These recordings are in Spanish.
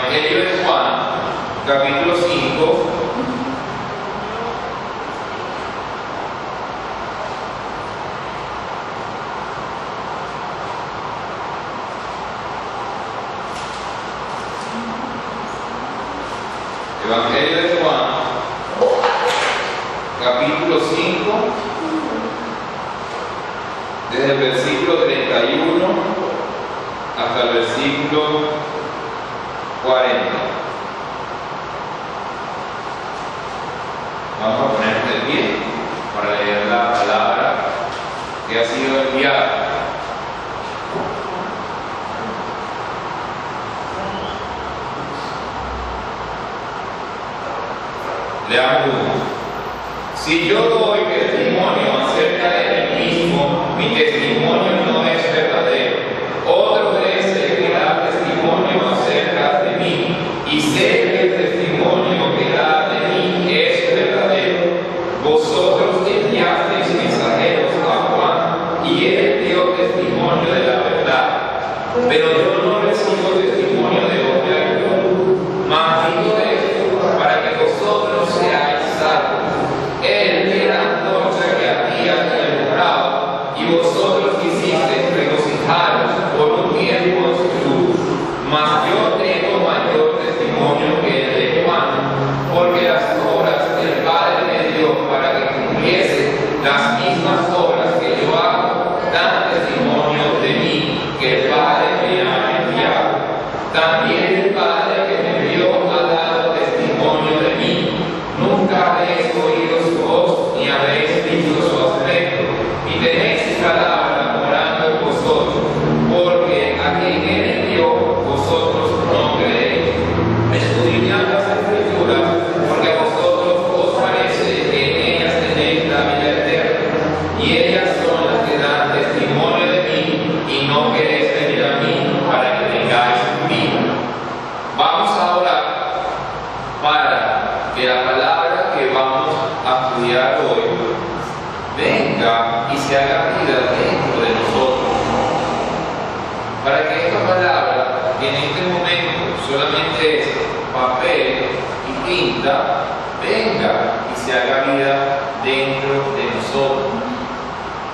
Evangelio de Juan, capítulo 5. Evangelio de Juan, capítulo 5, desde el versículo 31 hasta el versículo 40. Vamos a ponernos de pie para leer la palabra que ha sido enviada. Leamos juntos. Si yo doy testimonio acerca de mí mismo, mi testimonio no es verdadero. Otro es el que da testimonio acerca de mí, y sé que el testimonio que da de mí es verdadero. Vosotros enviasteis mensajeros a Juan, y él dio testimonio de la verdad. Pero yo no recibo testimonio de hombre alguno, mas digo esto para que vosotros seáis salvos. Él era antorcha que ardía en el umbral, y vosotros quisisteis regocijaros por un tiempo en su luz. Mas yo tengo mayor testimonio que el de Juan, porque las obras que el Padre me dio para que cumpliese las mismas obras que yo hago, dan testimonio de mí, que el Padre me ha enviado. También el Padre que me envió ha dado testimonio de mí. Nunca habéis oído su voz, ni habéis visto su aspecto, y tenéis su palabra morando en vosotros, porque a quien él envió, vosotros no creéis. Escudriñad las Escrituras, porque a vosotros os parece que en ellas tenéis la vida eterna, y ellas son las que dan testimonio de mí, y no queréis venir a mí para que tengáis vida. Vamos a orar para que la palabra que vamos a estudiar hoy venga y se haga vida dentro de nosotros. Para que esta palabra, que en este momento solamente es papel y tinta, venga y se haga vida dentro de nosotros.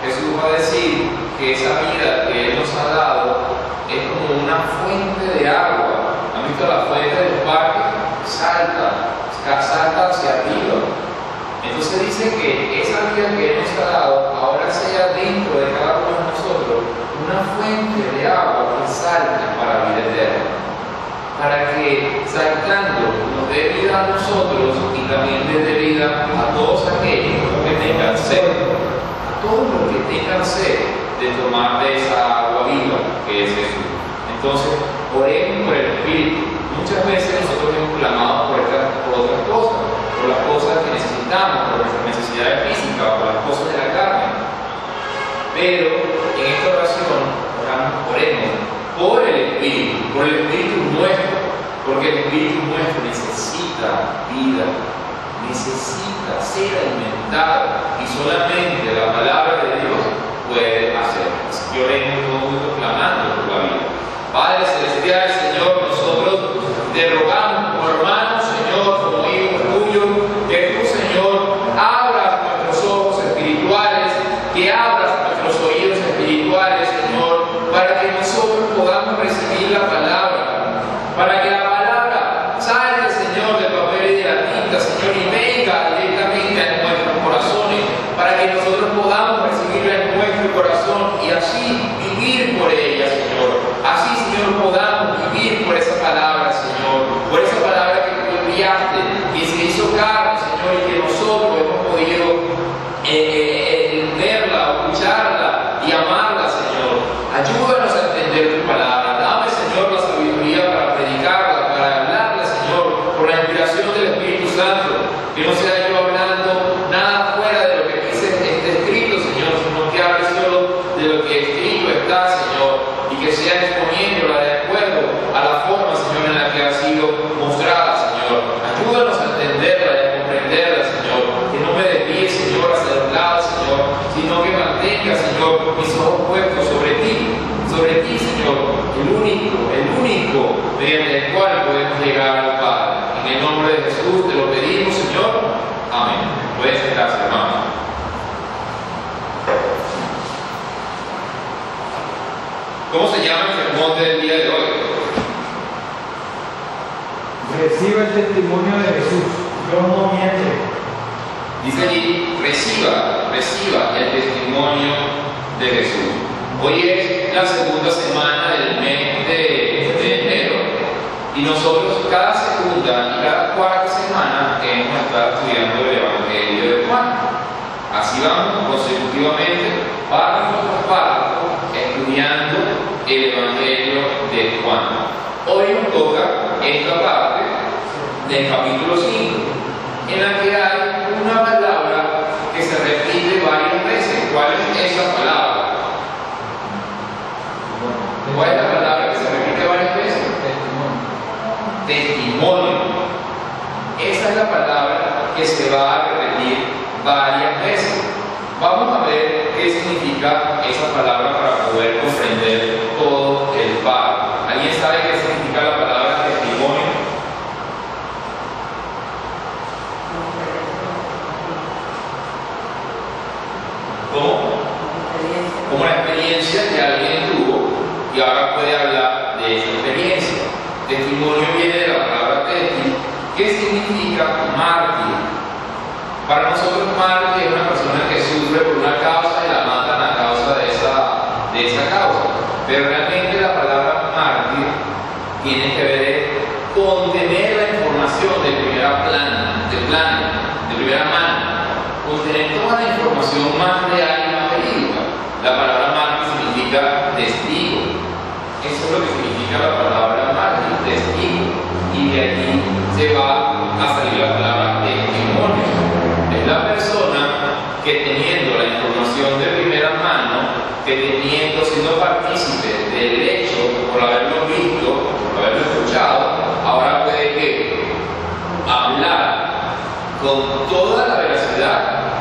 Jesús va a decir que esa vida que Él nos ha dado es como una fuente de agua. ¿Han visto la fuente del parque? Salta hacia arriba. Entonces dice que esa vida que Él nos ha dado ahora sea dentro de cada uno de nosotros una fuente de agua que salta para la vida eterna, para que saltando nos dé vida a nosotros y también le dé vida a todos aquellos que tengan sed, a todos los que tengan sed de tomar de esa agua viva que es Jesús. Entonces, oremos por el Espíritu. Muchas veces nosotros hemos clamado por otras cosas, por las cosas que necesitamos, por nuestras necesidades físicas, por las cosas de la carne. Pero en esta oración oremos por el Espíritu nuestro, porque el Espíritu nuestro necesita vida, necesita ser alimentado, y solamente la palabra de Dios puede hacerlo. Así que oremos todos juntos clamando por la vida. Padre Celestial, Señor, nosotros te rogamos como hermanos, Señor, como hijos tuyos, que tú, Señor, abras nuestros ojos espirituales, que abras nuestros oídos espirituales, Señor, para que nosotros podamos recibir la palabra, para que la palabra salga, Señor, del papel y de la tinta, Señor, y venga directamente a nuestros corazones, para que nosotros podamos recibirla en nuestro corazón y así vivir por ella, Señor. Así, Señor, podamos vivir por esa palabra, Señor, por esa palabra que tú enviaste, que se hizo carne, Señor, y que nosotros hemos podido verla, escucharla y amarla, Señor. Ayúdanos a entender tu palabra. Dame, Señor, la sabiduría para predicarla, para hablarla, Señor, por la inspiración del Espíritu Santo, que no sea yo hablando nada fuera de lo que dice escrito, Señor, sino que hable solo de lo que escrito está, Señor, y que sea exponiéndola de acuerdo a la forma, Señor, en la que ha sido mostrada, Señor. Ayúdanos a entenderla y a mediante el cual podemos llegar al Padre. En el nombre de Jesús te lo pedimos, Señor. Amén. Pueden sentarse, hermanos. ¿Cómo se llama el sermón del día de hoy? Reciba el testimonio de Jesús. Yo no miento. Dice allí, reciba el testimonio de Jesús. Hoy es la segunda semana del mes de enero y nosotros cada segunda y cada cuarta semana hemos estado estudiando el Evangelio de Juan. Así vamos consecutivamente, párrafo tras párrafo, estudiando el Evangelio de Juan. Hoy nos toca esta parte del capítulo 5, en la que hay una palabra que se repite varias veces. ¿Cuál es esa palabra? ¿Cuál es la palabra que se repite varias veces? Testimonio. Esa es la palabra que se va a repetir varias veces. Vamos a ver qué significa esa palabra para poder comprender todo el párrafo. ¿Alguien sabe qué significa la palabra testimonio? ¿Cómo? Como la experiencia que alguien tuvo y ahora puede hablar de esa experiencia. Testimonio viene de la palabra testi, que significa mártir. Para nosotros mártir es una persona que sufre por una causa y la matan a causa de esa causa. Pero realmente la palabra mártir tiene que ver con tener la información de primera mano, con tener toda la información más real y más verídica. La palabra mártir significa testigo. Eso es lo que significa la palabra mártir, testigo. Y de aquí se va a salir la palabra testimonio. Es la persona que teniendo la información de primera mano, que siendo partícipe del hecho, por haberlo visto, por haberlo escuchado, ahora puede hablar con toda la veracidad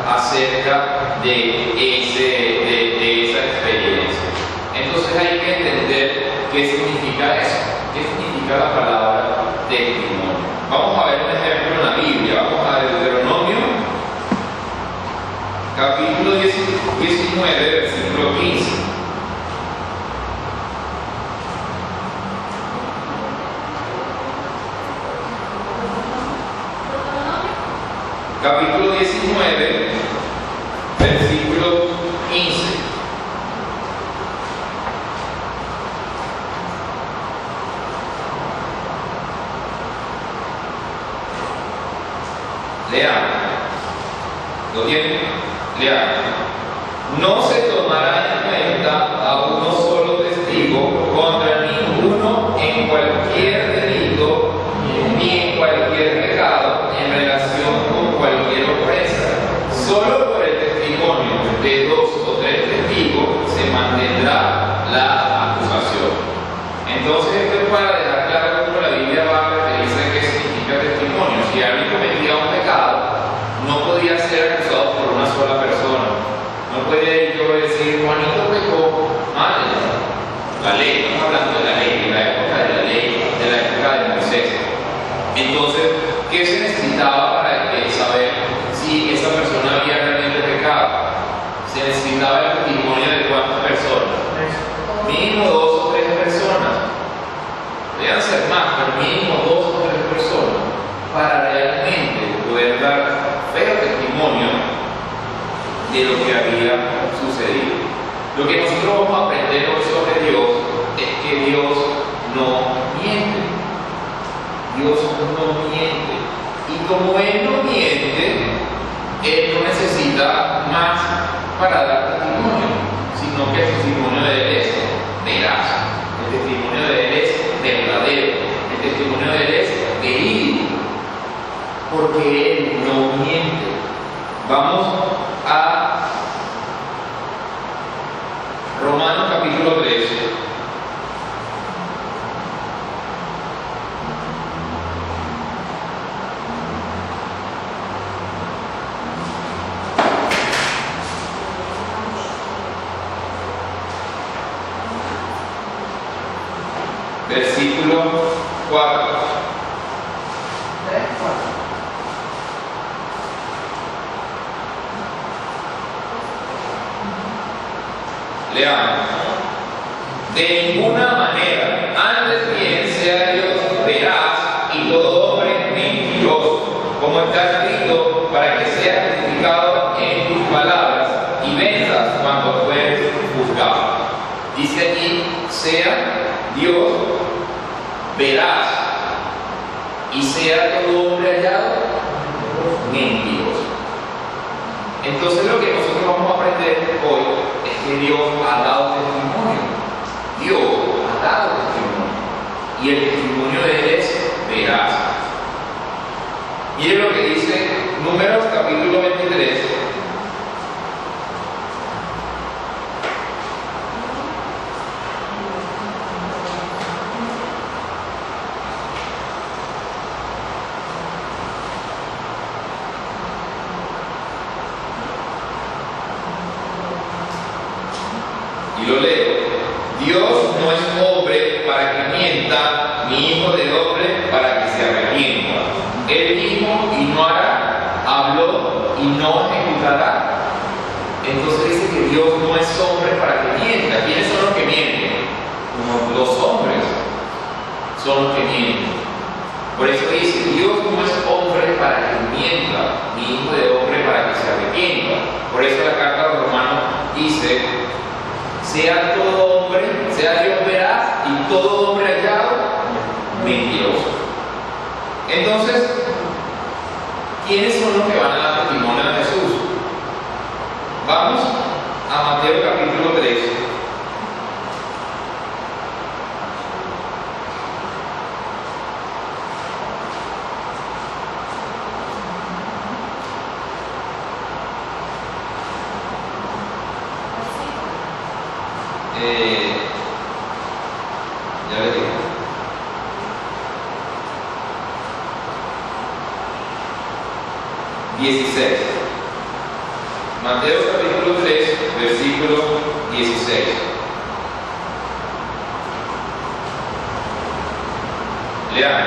acerca de esa experiencia. Entonces hay que entender qué significa eso, qué significa la palabra testimonio. Vamos a ver un ejemplo en la Biblia. Vamos a Deuteronomio, capítulo 19, versículo 15. Capítulo 19, versículo 15. Lean. ¿Lo tienen? Lean. No se tomará en cuenta a uno solo testigo contra ninguno en cualquier delito ni en cualquier pecado en relación con cualquier ofensa. Solo por el testimonio de 2 o 3 testigos se mantendrá la acusación. Entonces esto es para dejar claro cómo la Biblia va a referirse a qué significa testimonio. Si alguien cometía un pecado, no podía ser acusado por una sola persona. No puede yo decir, Juanito pecó, mátelo. La ley, estamos hablando de la ley, de la época de la ley, de la época de Moisés. Entonces, ¿qué se necesitaba para saber si esa persona había realmente pecado? Se necesitaba el testimonio de cuántas personas. Mínimo 2 o 3 personas. Podrían ser más, pero mínimo 2 o 3 personas para realmente poder dar feo testimonio de lo que había sucedido. Lo que nosotros vamos a aprender hoy sobre Dios es que Dios no miente. Dios no miente. Y como Él no miente, Él no necesita más para dar testimonio, sino que el testimonio de Él es veraz. El testimonio de Él es verdadero. El testimonio de Él es verídico. Porque Él no miente. Vamos a Romanos capítulo 13. Versículo 4. 3, 4. Leamos. De ninguna manera, antes bien sea Dios veraz y todo hombre mentiroso, como está escrito, para que seas justificado en tus palabras y venzas cuando fueres juzgado. Dice aquí, sea Dios veraz y sea todo hombre hallado mentiroso. Entonces lo que nosotros vamos a aprender hoy es que Dios ha dado testimonio. Dios ha dado testimonio. Y el testimonio de Él es veraz. Miren lo que dice Números capítulo 23. Y lo leo. Dios no es hombre para que mienta, ni hijo de hombre para que se arrepienta. Él dijo y no hará, habló y no ejecutará. Entonces dice que Dios no es hombre para que mienta. ¿Quiénes son los que mienten? Como los hombres son los que mienten. Por eso dice, Dios no es hombre para que mienta, ni hijo de hombre para que se arrepienta. Por eso la carta a los Romanos dice, sea todo hombre, sea Dios veraz y todo hombre hallado mentiroso. Entonces, ¿quiénes son los que van a dar testimonio de Jesús? Vamos a Mateo capítulo 3. Ya le digo. Mateo capítulo 3, versículo 16. Lean.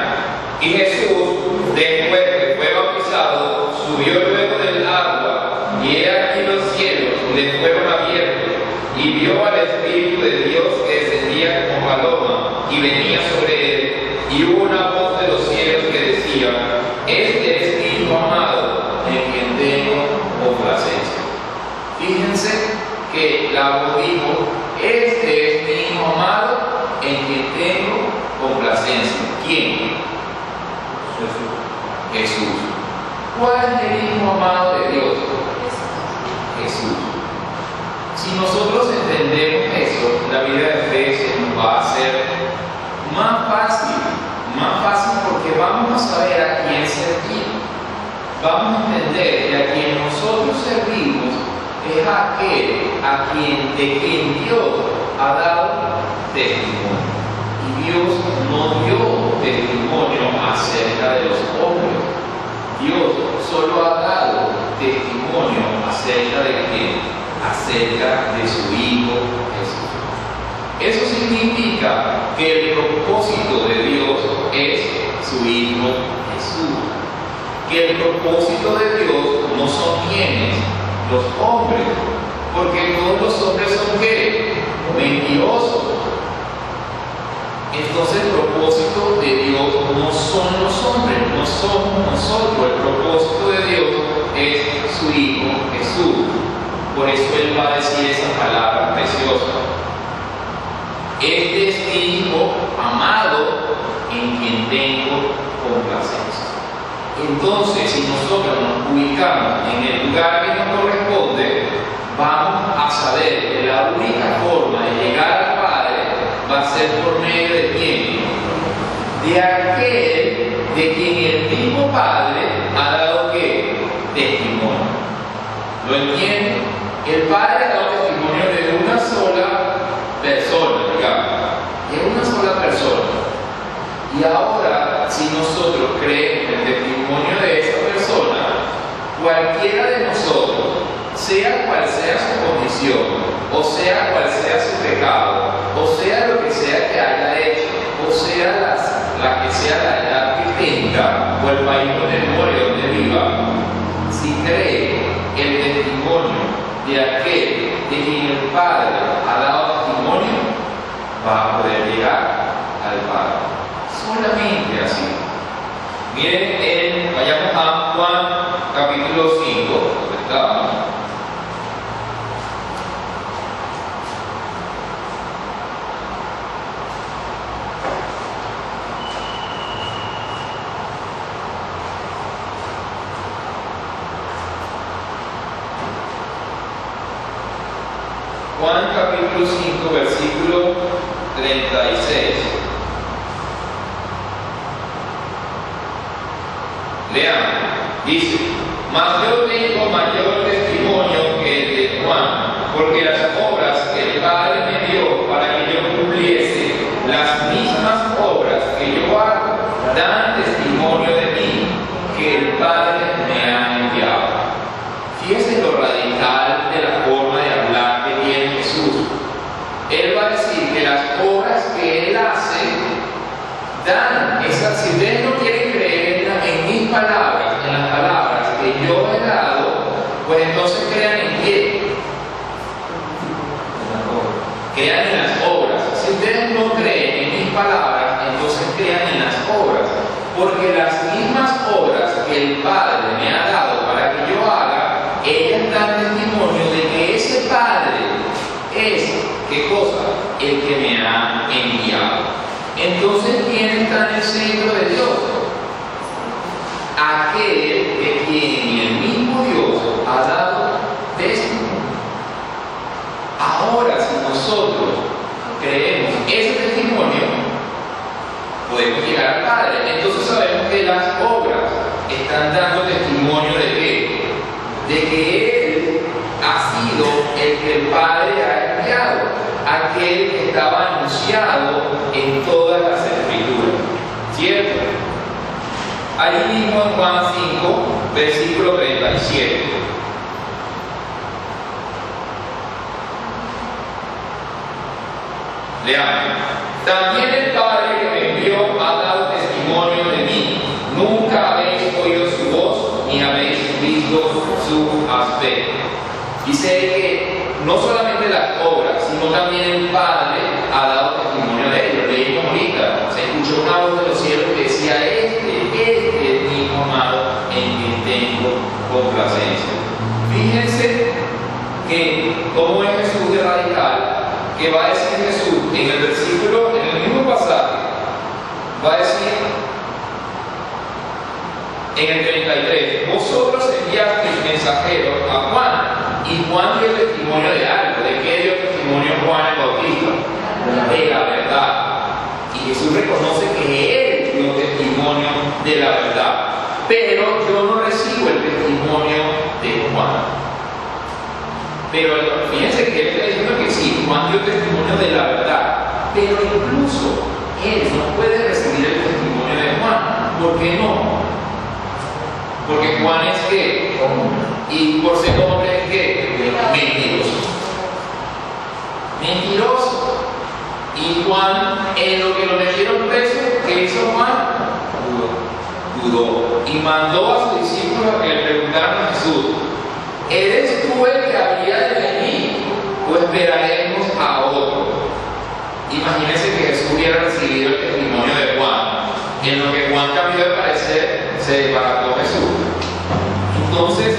Y Jesús, después que fue bautizado, subió luego del agua, y he aquí los cielos le fueron abiertos, y vio al Espíritu de Dios que descendía como paloma y venía sobre él, y hubo una voz de los cielos que decía, este es mi Hijo amado, en quien tengo complacencia. Fíjense que la voz dijo, este es mi Hijo amado, en quien tengo complacencia. ¿Quién? Jesús. ¿Cuál es el Hijo amado de Dios? Jesús. Si nosotros entendemos eso, la vida de fe se nos va a hacer más fácil porque vamos a saber a quién servir. Vamos a entender que a quien nosotros servimos es aquel de quien Dios ha dado testimonio. Y Dios no dio testimonio acerca de los hombres. Dios solo ha dado testimonio acerca de quién. Acerca de su Hijo Jesús. Eso significa que el propósito de Dios es su Hijo Jesús. Que el propósito de Dios no son quienes, los hombres, porque todos los hombres son ¿qué? Mentirosos. Entonces el propósito de Dios no son los hombres, no somos nosotros. El propósito de Dios es su Hijo Jesús. Por eso Él va a decir esa palabra preciosa. Este es mi Hijo amado, en quien tengo complacencia. Entonces, si nosotros nos ubicamos en el lugar que nos corresponde, vamos a saber que la única forma de llegar al Padre va a ser por medio de quién? De aquel de quien el mismo Padre ha dado ¿qué? Testimonio. ¿Lo entienden? El Padre ha dado testimonio de una sola persona, digamos, de una sola persona. Y ahora, si nosotros creemos en el testimonio de esa persona, cualquiera de nosotros, sea cual sea su condición, o sea cual sea su pecado, o sea lo que sea que haya hecho, o sea la que sea la edad que tenga, o el país donde more, donde viva, si cree el testimonio de aquel de quien el Padre ha dado testimonio, va a poder llegar al Padre. Solamente así. Miren, vayamos a Juan capítulo 5, donde estábamos. Juan capítulo 5, versículo 36. Leamos. Dice: mas yo tengo mayor testimonio que el de Juan, porque las obras que el Padre me dio para que yo cumpliese, las mismas obras que yo hago, dan testimonio de mí, que el Padre me ha enviado. Fíjense lo radical de la forma de hablar que tiene Jesús. Él va a decir que las obras que Él hace dan esas. Si ustedes no quieren creer en mis palabras, en las palabras que yo he dado, pues entonces crean en qué. Crean en las obras. Si ustedes no creen en mis palabras, entonces crean en las obras. Porque las mismas obras que el Padre me ha dado para que yo haga, ellas dan testimonio de que ese Padre es, ¿qué cosa? El que me ha enviado. Entonces, ¿quién está en el centro de Dios? Aquel de quien el mismo Dios ha dado testimonio. Ahora, si nosotros creemos ese testimonio, podemos llegar al Padre. Entonces sabemos que las obras están dando testimonio de qué? De que Él ha sido el que el Padre ha enviado, aquel que estaba anunciado en todas las Escrituras. ¿Cierto? Ahí mismo en Juan 5, versículo 37. Leamos. También el Padre que me envió ha dado testimonio de mí. Nunca habéis oído su voz, ni habéis visto su aspecto. Dice que no solamente las obras, sino también el Padre ha dado testimonio de ellos. Leímos ahorita, se escuchó una voz de los cielos que decía: este es mi Hijo amado en quien tengo complacencia. Fíjense que cómo es Jesús de radical, que va a decir Jesús en el versículo, en el mismo pasaje, va a decir en el 33: vosotros enviasteis mensajeros a Juan, y Juan dio testimonio de algo. ¿De qué dio testimonio Juan el Bautista? De la verdad. Y Jesús reconoce que Él dio testimonio de la verdad. Pero yo no recibo el testimonio de Juan. Pero fíjense que Él está diciendo que sí, Juan dio testimonio de la verdad. Pero incluso Él no puede recibir el testimonio de Juan. ¿Por qué no? Porque Juan es que, y por ser hombre es que, mentiroso. Mentiroso. Y Juan, en lo que lo metieron preso, ¿qué hizo Juan? Dudó. Y mandó a sus discípulos a que le preguntaran a Jesús: ¿eres tú el que había de venir, o esperaremos a otro? Imagínense que Jesús hubiera recibido el testimonio de Juan. Y en lo que Juan cambió de parecer, se desbarató Jesús. Entonces,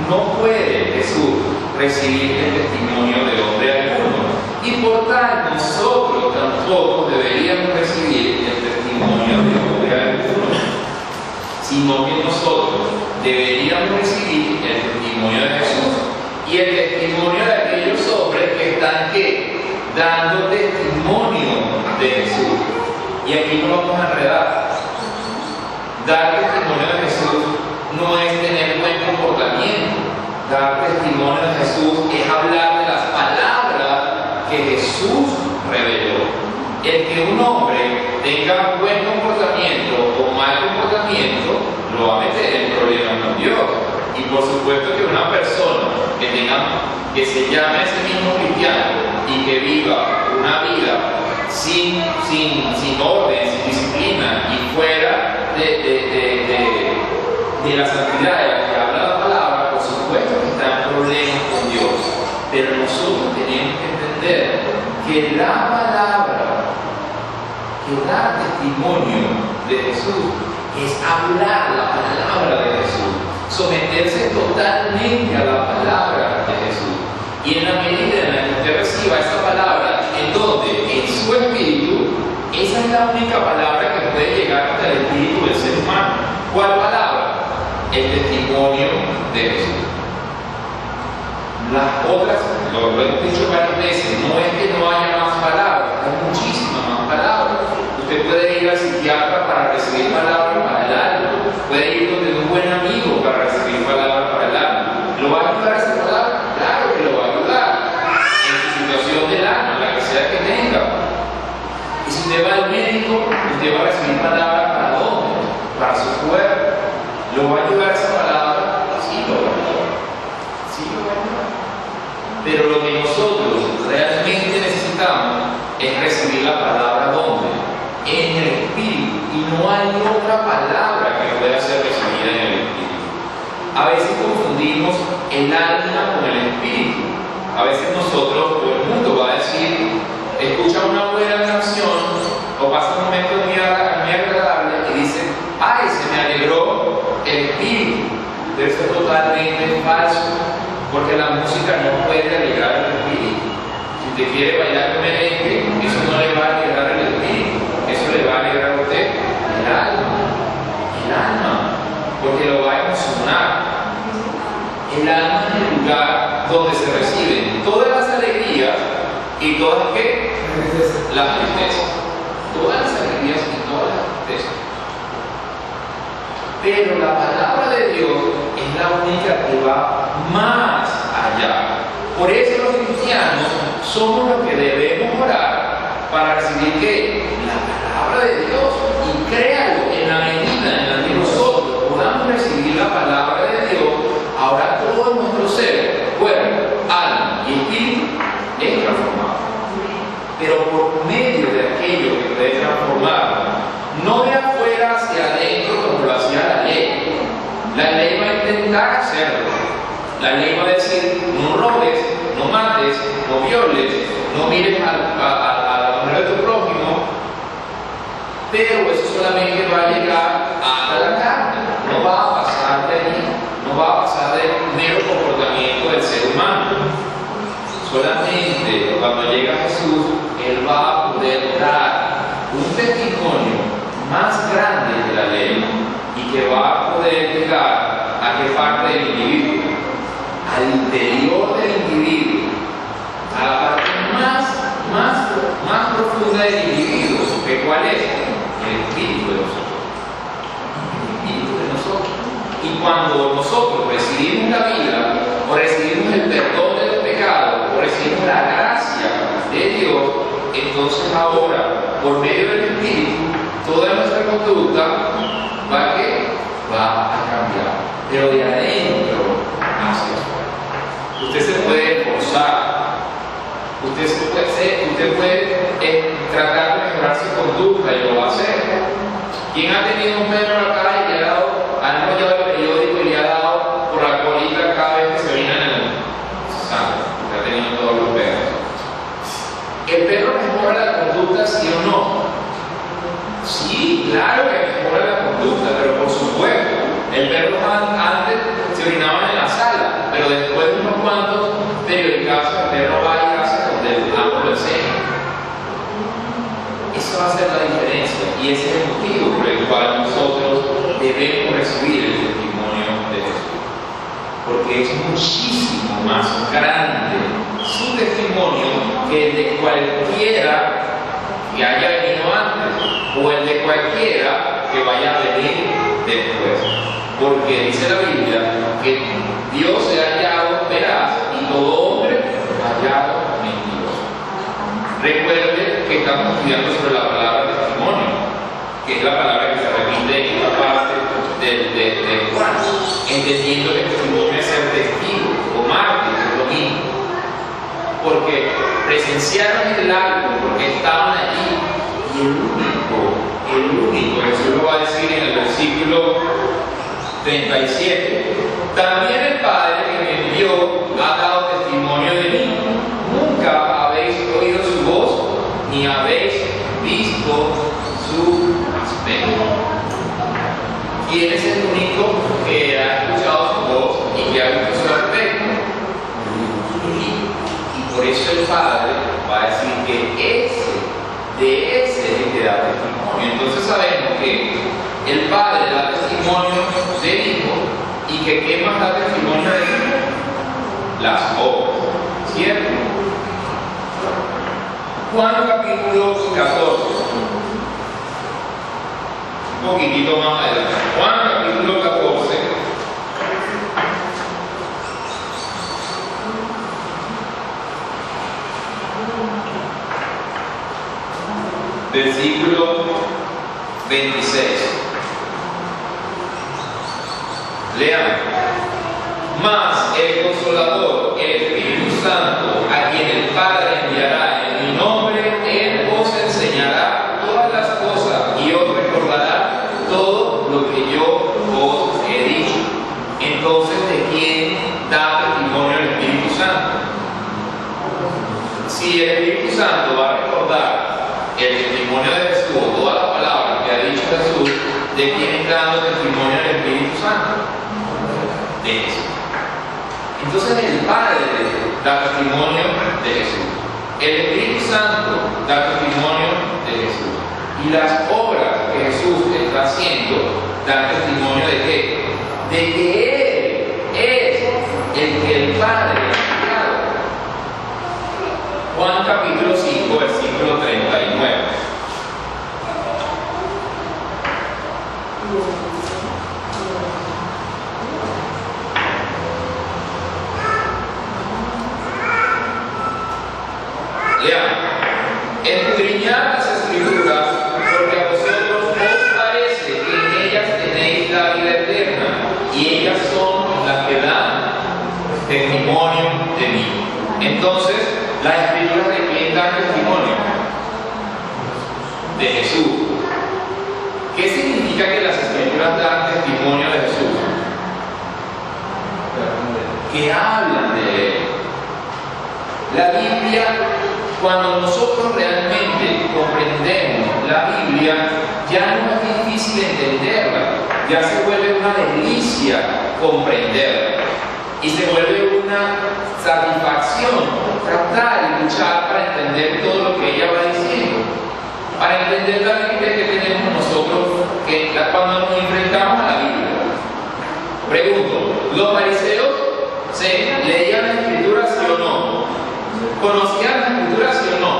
no puede Jesús recibir el testimonio de hombre alguno. Y por tal, nosotros tampoco deberíamos recibir el testimonio de hombre alguno, sino que nosotros deberíamos recibir el testimonio de Jesús y el testimonio de aquellos hombres que están dando testimonio de Jesús. Y aquí no vamos a enredar. Dar testimonio de Jesús no es tener buen comportamiento. Dar testimonio de Jesús es hablar de las palabras que Jesús reveló. El que un hombre tenga buen comportamiento o mal comportamiento lo va a meter en problemas con Dios. Y por supuesto que una persona que se llame a sí mismo cristiano y que viva una vida sin orden, sin disciplina y fuera de la santidad de la que habla la palabra, por supuesto que está en problemas con Dios. Pero nosotros tenemos que entender que la palabra, que dar testimonio de Jesús, es hablar la palabra de Jesús, someterse totalmente a la palabra de Jesús. Y en la medida en la que usted reciba esa palabra, ¿en dónde? En su espíritu, esa es la única palabra que puede llegar hasta el espíritu del ser humano. ¿Cuál palabra? El testimonio de Jesús. Las otras, lo hemos dicho varias veces, no es que no haya más palabras, hay muchísimas más palabras. Usted puede ir al psiquiatra para recibir palabras para el alma, puede ir donde un buen amigo para recibir palabras para el alma. ¿Lo va a ayudar esa palabra? Claro que lo va a ayudar en su situación del alma, la que sea que tenga. Y si usted va al médico, usted va a recibir palabras para dónde, para su cuerpo. ¿Lo va a ayudar esa palabra? Sí, lo va a ayudar. Sí, lo va a ayudar. Pero lo que nosotros realmente necesitamos es recibir la palabra ¿dónde? En el espíritu. Y no hay otra palabra que pueda ser recibida en el espíritu. A veces confundimos el alma con el espíritu. A veces nosotros, todo el mundo va a decir, escucha una buena canción o pasa un momento muy agradable y dice, ay, se me alegró el espíritu. Pero eso es totalmente falso, porque la música no puede alegrar el espíritu. Si usted quiere bailar con merengue, eso no le va a alegrar el espíritu, eso le va a alegrar a usted el alma, porque lo va a emocionar. El alma es el lugar donde se reciben todas las alegrías y todas ¿qué? Las tristezas. Todas las alegrías y todas las tristezas. Pero la palabra de Dios es la única que va más allá. Por eso los cristianos somos los que debemos orar para recibir ¿qué? La palabra de Dios. Y créalo, en la medida en la que nosotros podamos recibir la palabra de Dios, ahora todo nuestro ser, cuerpo, alma y espíritu es transformado. Pero por medio de aquello que puede transformar, no de afuera hacia adentro como lo hacía la ley. La ley va a intentar hacerlo. La ley va a decir, no robes, no mates, no violes, no mires a la mujer de tu prójimo, pero eso solamente va a llegar hasta la carne, no va a pasar de allí, no va a pasar del mero comportamiento del ser humano. Solamente cuando llega Jesús, Él va a poder dar un testimonio más grande de la ley y que va a poder llegar a qué parte del individuo, al interior del individuo, a la parte más profunda del individuo, que ¿cuál es? El espíritu de nosotros. El espíritu de nosotros. Y cuando nosotros recibimos la vida, o recibimos el perdón de los pecados, o recibimos la gracia de Dios, entonces ahora, por medio del espíritu, toda nuestra conducta va a cambiar, pero de adentro hacia afuera. Usted se puede esforzar, usted puede tratar de mejorar su conducta y lo va a hacer. ¿Quién ha tenido un perro en la calle y le ha dado, ha enrollado el periódico y le ha dado por la colita cada vez que se orina en el santo? Usted ha tenido todos los perros. ¿El perro mejora la conducta, sí o no? Sí, claro que mejora la conducta, pero por supuesto, el perro antes se orinaba en la sala, pero después de unos cuantos periodicazos, el perro va y hace donde el amo lo enseña. Eso va a ser la diferencia, y ese es el motivo por el cual nosotros debemos recibir el testimonio de Jesús, porque es muchísimo más grande su testimonio que el de cualquiera que haya venido antes, o el de cualquiera que vaya a venir después. Porque dice la Biblia que Dios se ha hallado veraz y todo hombre hallado mentiroso. Recuerde que estamos estudiando sobre la palabra testimonio, que es la palabra que se repite en esta parte de Juan, entendiendo que el testimonio es ser testigo o mártir, es lo mismo. Porque presenciaron el acto, porque estaban allí, el único, Jesús lo va a decir en el versículo 37. También el Padre que me envió ha dado testimonio de mí. Nunca habéis oído su voz, ni habéis visto su aspecto. ¿Quién es el único que ha escuchado su voz y que ha visto su aspecto? Y por eso el Padre va a decir que de ese es el que da testimonio. Entonces sabemos que el Padre da testimonio del Hijo y que ¿qué más da testimonio del Hijo? Las obras, ¿cierto? Juan capítulo 14, un poquitito más adelante. Juan capítulo 14, versículo 26. Lean. Mas el Consolador, el Espíritu Santo, a quien el Padre enviará en mi nombre, Él os enseñará todas las cosas y os recordará todo lo que yo os he dicho. Entonces, ¿de quién da testimonio el Espíritu Santo? Si el Espíritu Santo va a recordar el testimonio de Jesús, o todas las palabras que ha dicho Jesús, ¿de quién está dando testimonio el Espíritu Santo? De Jesús. Entonces el Padre da testimonio de Jesús, el Espíritu Santo da testimonio de Jesús, y las obras que Jesús está haciendo dan testimonio de qué? De que Él es el que el Padre ha enviado. Juan capítulo 5, versículo 39. Lean. Escudriñad las Escrituras, porque a vosotros os parece que en ellas tenéis la vida eterna, y ellas son las que dan testimonio de mí. Entonces, ¿las Escrituras de quién dan testimonio? De Jesús. ¿Qué significa que las Escrituras dan testimonio de Jesús? Que hablan de Él. La Biblia, cuando nosotros realmente comprendemos la Biblia, ya no es difícil entenderla, ya se vuelve una delicia comprenderla y se vuelve una satisfacción tratar y luchar para entender todo lo que ella va diciendo, para entender la Biblia que tenemos nosotros cuando nos enfrentamos a la Biblia. Pregunto, ¿los fariseos leían las Escrituras, sí o no? ¿Conocían las Escrituras, sí o no?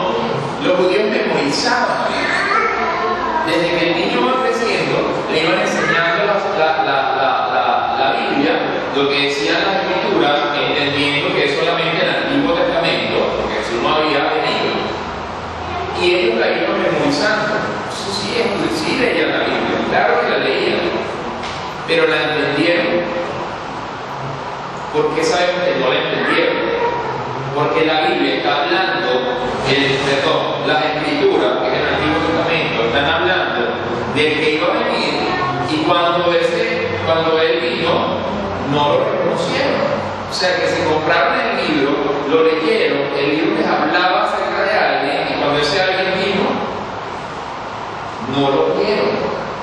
Los judíos memorizaban. Desde que el niño va creciendo, le iban enseñando la Biblia, lo que decían las Escrituras, entendiendo que es solamente el Antiguo Testamento, porque Jesús no había venido. Y ellos la iban memorizando. Eso sí leían la Biblia, claro que la leían, pero la entendieron. ¿Por qué sabemos que no la entendieron? Porque la Biblia está hablando, las Escrituras, que es el Antiguo Testamento, están hablando del que iba a venir, y cuando Él vino, no lo reconocieron. O sea que si compraron el libro, lo leyeron, el libro les hablaba acerca de alguien, y cuando ese alguien vino, no lo vieron.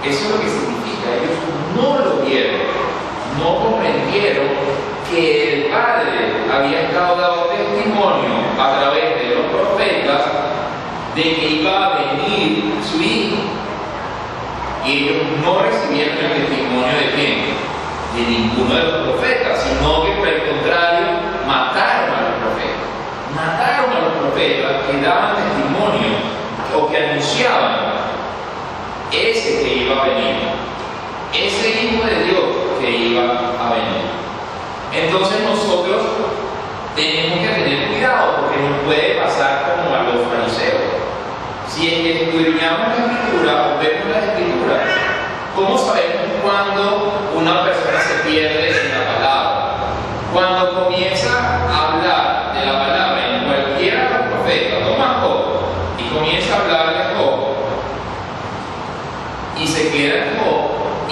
Eso es lo que significa, ellos no lo vieron, no comprendieron que el Padre había estado dando testimonio a través de los profetas de que iba a venir su Hijo. Y ellos no recibieron el testimonio de quién? De ninguno de los profetas, sino que por el contrario mataron a los profetas. Mataron a los profetas que daban testimonio o que anunciaban ese que iba a venir, ese Hijo de Dios que iba a venir. Entonces nosotros tenemos que tener cuidado, porque nos puede pasar como a los fariseos. Si escudriñamos la Escritura o vemos las Escrituras, ¿cómo sabemos cuando una persona se pierde en la palabra? Cuando comienza a hablar de la palabra en cualquiera de los profetas, toma Job y comienza a hablar de Job,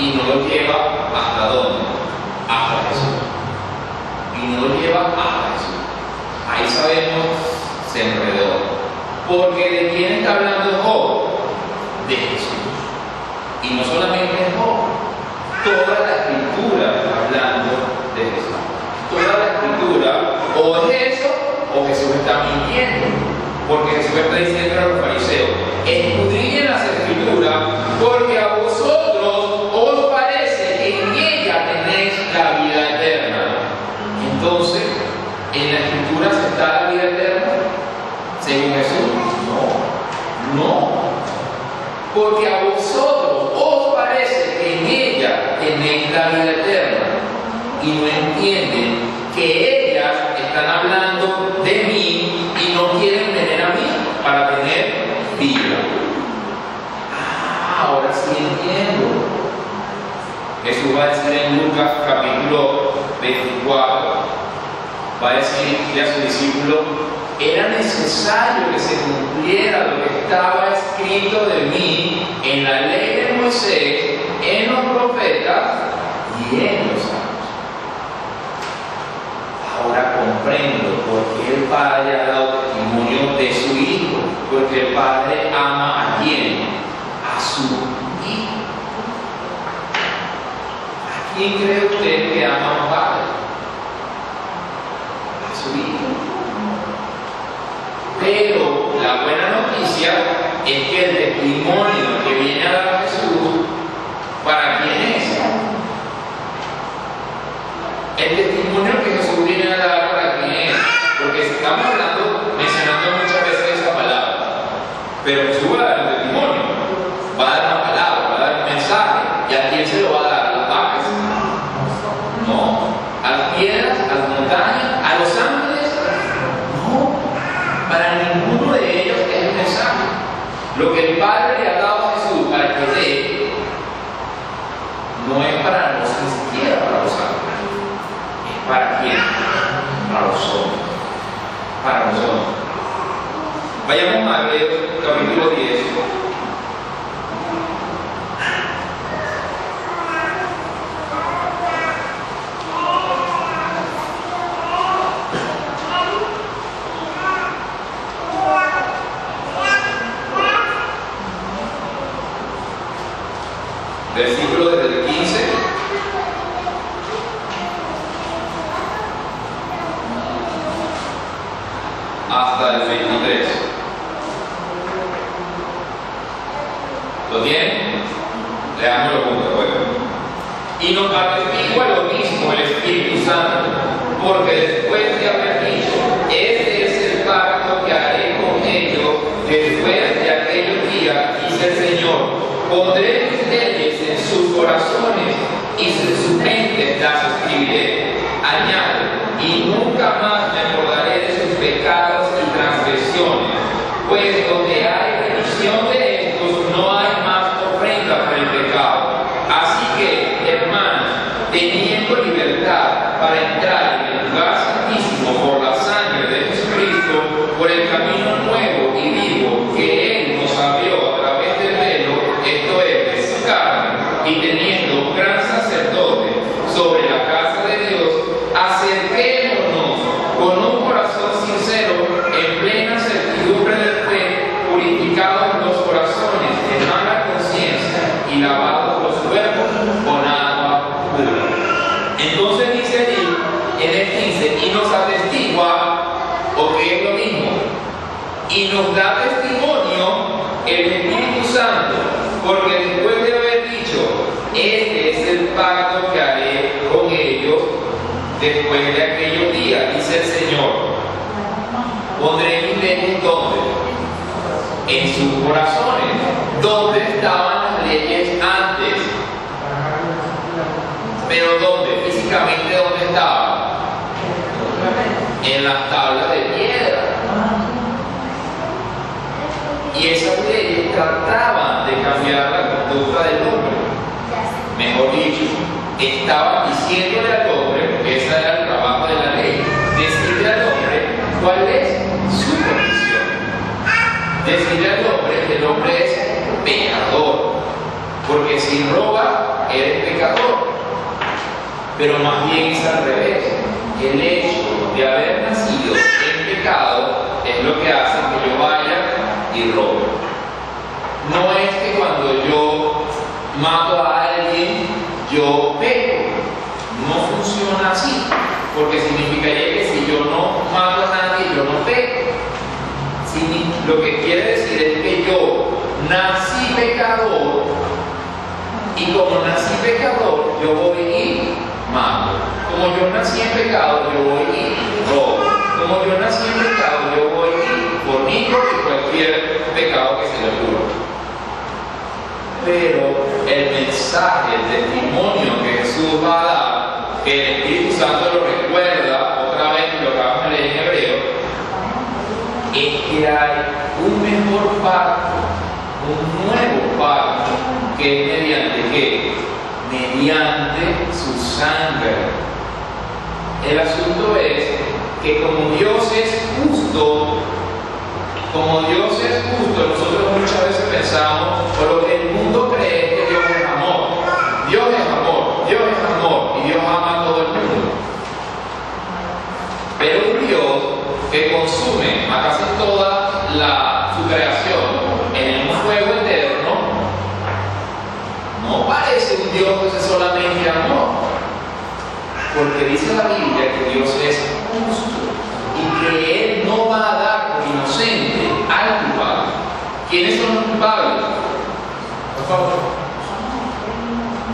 y no lo lleva hasta dónde, hasta Jesús. Y no lo lleva hasta Jesús. Ahí sabemos, se enredó. Porque ¿de quién está hablando Job? De Jesús. Y no solamente Job, toda la escritura está hablando de Jesús. Toda la escritura o es eso o Jesús está mintiendo. Porque Jesús está diciendo a los fariseos: escudriñen las escrituras, porque a vosotros os parece que en ella tenéis la vida eterna. Entonces, ¿en la escritura está la vida eterna? Según Jesús, no. Porque a vosotros os parece que en ella tenéis la vida eterna y no entienden que ellas están hablando de mí y no quieren tener a mí para tener vida. Ahora sí entiendo. Jesús va a decir en Lucas capítulo 24, va a decirle a sus discípulos: era necesario que se cumpliera lo que estaba escrito de mí en la ley de Moisés, en los profetas y en los salmos. Ahora comprendo por qué el Padre ha dado testimonio de su Hijo, porque el Padre ama a quién, a su Hijo. ¿A quién cree usted que ama a un Padre? A su Hijo. Pero la buena noticia es que el testimonio que viene a dar Jesús, ¿para quién es? El testimonio que Jesús viene a dar, ¿para quién es? Porque estamos mencionando muchas veces esa palabra, pero Jesús va a dar un testimonio, va a dar una palabra, va a dar un mensaje. ¿Y a quién se lo va a dar? ¿A las vacas? No. ¿A las piedras? ¿A las montañas? ¿A los ángeles? No. Para ninguno de ellos es el mensaje. Lo que el Padre le ha dado a Jesús para que dé, no es para nosotros, ni siquiera para los ángeles. Es para quién? Para los hombres. Para los hombres. Vayamos a Hebreos capítulo 10. Versículo desde el 15 hasta el 23. ¿Lo tienen? Leámoslo juntos, bueno. Y nos atestigua lo mismo el Espíritu Santo, porque después de haber dicho: este es el pacto que haré con ellos después de aquellos días, dice el Señor, pondré mis leyes en sus corazones y en sus mentes las escribiré. Añade: y nunca más me acordaré de sus pecados y transgresiones, pues donde hay remisión de estos no hay más ofrenda por el pecado. Así que, hermanos, teniendo libertad para entrar en el lugar santísimo por la sangre de Jesucristo, por el camino nuevo y vivo que Él nos abrió a través del velo, esto es, de su carne, y teniendo gran sacerdote sobre la casa de Dios, acerquémonos con un corazón sincero, en plena certidumbre de fe, purificados los corazones de mala conciencia y lavados los cuerpos con agua pura. Entonces dice allí, en el 15, y nos atestigua, o que es lo mismo, y nos da testimonio el Espíritu Santo, porque después de haber dicho: este es el pacto que haré con ellos después de aquellos días, dice el Señor, pondré mis leyes ¿dónde? En sus corazones. ¿Dónde estaban las leyes antes? Pero ¿dónde? Físicamente, ¿dónde estaban? En las tablas de piedra. Y esas leyes trataban de cambiar la conducta del hombre. Mejor dicho, estaban diciéndole al hombre, que ese era el trabajo de la ley, decirle al hombre cuál es su condición. Decirle al hombre que el hombre es pecador, porque si roba, eres pero más bien es al revés. El hecho de haber nacido en pecado es lo que hace que yo vaya y robe. No es que cuando yo mato a alguien, yo peco. No funciona así, porque significaría que si yo no mato a nadie, yo no peco. Lo que quiere decir es que yo nací pecador, y como nací pecador, yo voy y mato. Como yo nací en pecado, yo voy y robo. Como yo nací en pecado, yo voy y fornico y cualquier pecado que se le ocurra. Pero el mensaje, el testimonio que Jesús va a dar, que el Espíritu Santo lo recuerda otra vez, lo acabamos de leer en Hebreo, es que hay un mejor pacto, un nuevo pacto, que es mediante ¿qué? Mediante su sangre. El asunto es que como Dios es justo, nosotros muchas veces pensamos, o lo que el mundo cree, es que Dios es amor. Dios es amor, Dios es amor, y Dios ama a todo el mundo. Pero un Dios que consume a casi toda su creación en un fuego eterno, no parece un Dios que es solamente amor. Porque dice la Biblia que Dios es justo y que Él no va a dar por inocente al culpable. ¿Quiénes son los culpables? Por favor.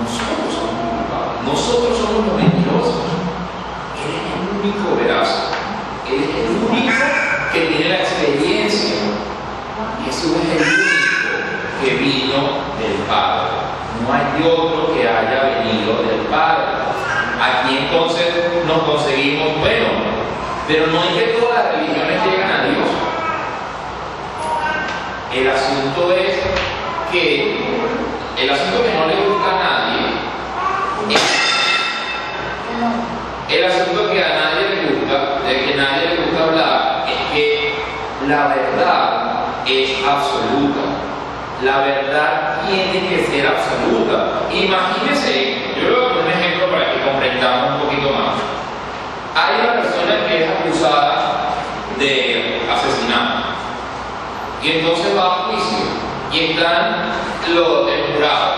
Nosotros somos los culpables. Nosotros somos los mentirosos. Él es el único veraz. Él es el único que tiene la experiencia. Jesús es el único que vino del Padre. No hay otro que haya venido del Padre. Aquí entonces nos conseguimos, bueno, pero no es que todas las religiones llegan a Dios. El asunto es que no le gusta a nadie, el asunto que a nadie le gusta, de que a nadie le gusta hablar, es que la verdad es absoluta. La verdad tiene que ser absoluta. Imagínense, yo le voy a poner un ejemplo para que comprendamos un poquito más. Hay una persona que es acusada de asesinato y entonces va a juicio y están el jurado,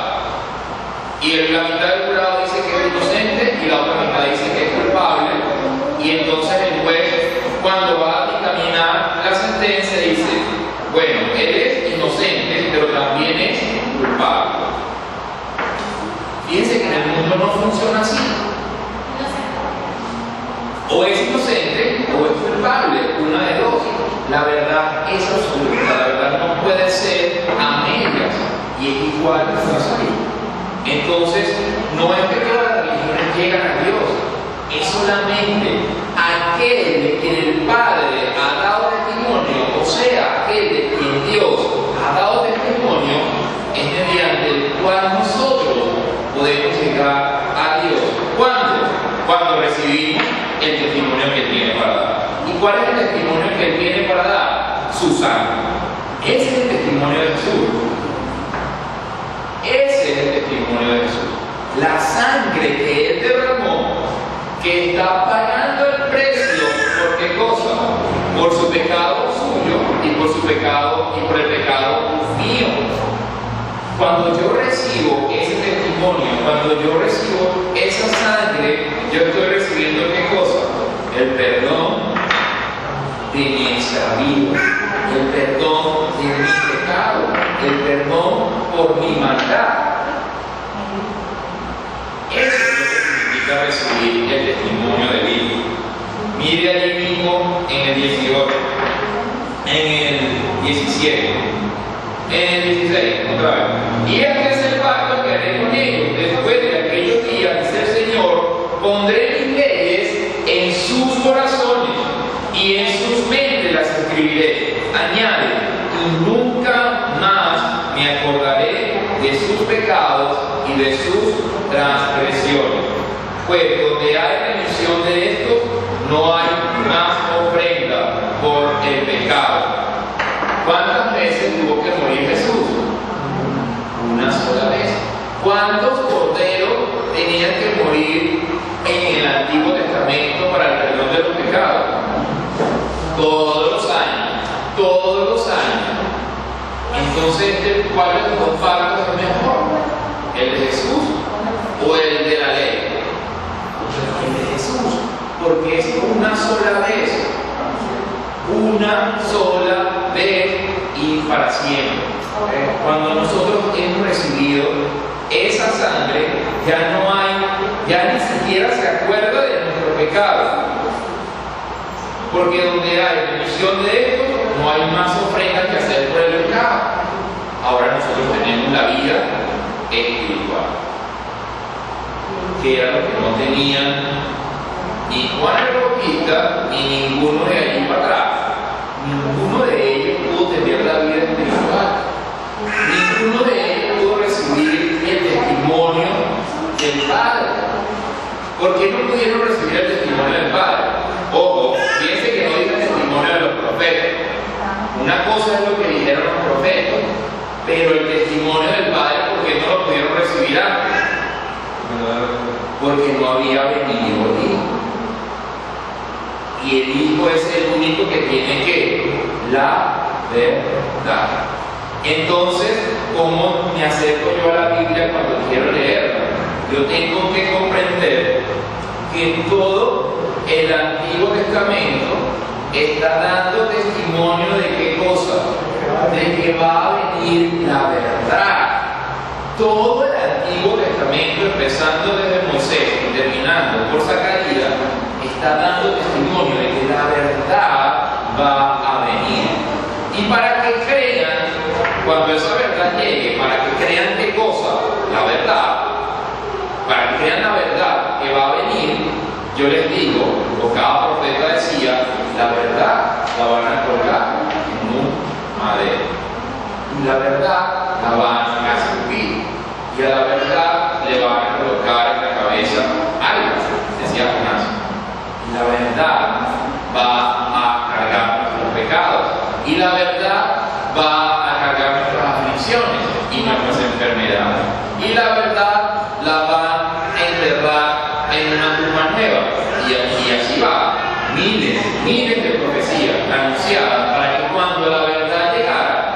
y la mitad del jurado dice que es inocente y la otra mitad dice que es culpable, y entonces el juez, cuando va a dictaminar la sentencia, dice: bueno, él es inocente, pero también es culpable. Fíjense que en el mundo no funciona así. O es inocente o es culpable, una de dos. La verdad es absoluta, la verdad no puede ser a medias, y es igual que la salud. Entonces, no es que todas las religiones llegan a Dios, es solamente aquel de quien el Padre ha dado testimonio, o sea, aquel de quien Dios ha dado testimonio, es mediante el cual nosotros podemos llegar a Dios. ¿Cuándo? Cuando recibimos el testimonio que Él tiene para dar. ¿Y cuál es el testimonio que Él tiene para dar? Su sangre. Ese es el testimonio de Jesús. Ese es el testimonio de Jesús. La sangre que Él derramó, que está pagando el precio. ¿Por qué cosa? Por su pecado suyo y por su pecado y por el pecado mío. Cuando yo recibo ese testimonio, cuando yo recibo esa sangre, yo estoy recibiendo ¿qué cosa? El perdón de mi extravío, el perdón de mi pecado, el perdón por mi maldad. Eso es lo que significa recibir el testimonio del Hijo. Mire allí mismo en el 18, en el 17, en el 16, otra vez. Y este es el pacto que haré con ellos. Después de aquellos días, dice el Señor, pondré mis leyes en sus corazones y en sus mentes las escribiré. Añade: y nunca más me acordaré de sus pecados y de sus transgresiones. Pues donde hay remisión de esto, no hay más ofrenda por el pecado. ¿Cuántas veces tuvo que morir Jesús? Una sola vez. ¿Cuántos corderos tenían que morir Entonces, ¿cuál de los dos pactos es mejor? ¿El de Jesús o el de la ley? El de Jesús, porque es una sola vez. Una sola vez y para siempre. Cuando nosotros hemos recibido esa sangre, ya ni siquiera se acuerda de nuestro pecado. Porque donde hay remisión de esto, no hay más ofrendas que hacer por el pecado. Ahora nosotros tenemos la vida espiritual, que era lo que no tenían ni Juan el Bautista ni ninguno de allí para atrás. Ninguno de ellos pudo tener la vida espiritual. Ninguno de ellos pudo recibir el testimonio del Padre. ¿Por qué no pudieron recibir el testimonio del Padre? Ojo, fíjense que no dice el testimonio de los profetas. Una cosa es lo que dijeron los profetas, pero el testimonio del Padre, ¿por qué no lo pudieron recibir antes? Porque no había venido el Hijo. Y el Hijo es el único que tiene la verdad. Entonces, ¿cómo me acerco yo a la Biblia cuando quiero leerla? Yo tengo que comprender que todo el Antiguo Testamento está dando testimonio de qué cosa, de que va a venir la verdad. Todo el Antiguo Testamento, empezando desde Moisés y terminando por Zacarías, está dando testimonio de que la verdad va a venir. Y para que crean, cuando esa verdad llegue, para que crean qué cosa, la verdad, para que crean la verdad que va a venir, yo les digo, o cada profeta decía, la verdad la van a colgar en un madero. Y la verdad la van a escupir. Y a la verdad le van a colocar en la cabeza algo, decía Jonás. Y la verdad va a cargar nuestros pecados. Y la verdad va a cargar nuestras aflicciones y nuestras enfermedades. Y la verdad la va a enterrar en una tumba nueva. Y así va. Miles de profecías anunciadas para que cuando la verdad llegara,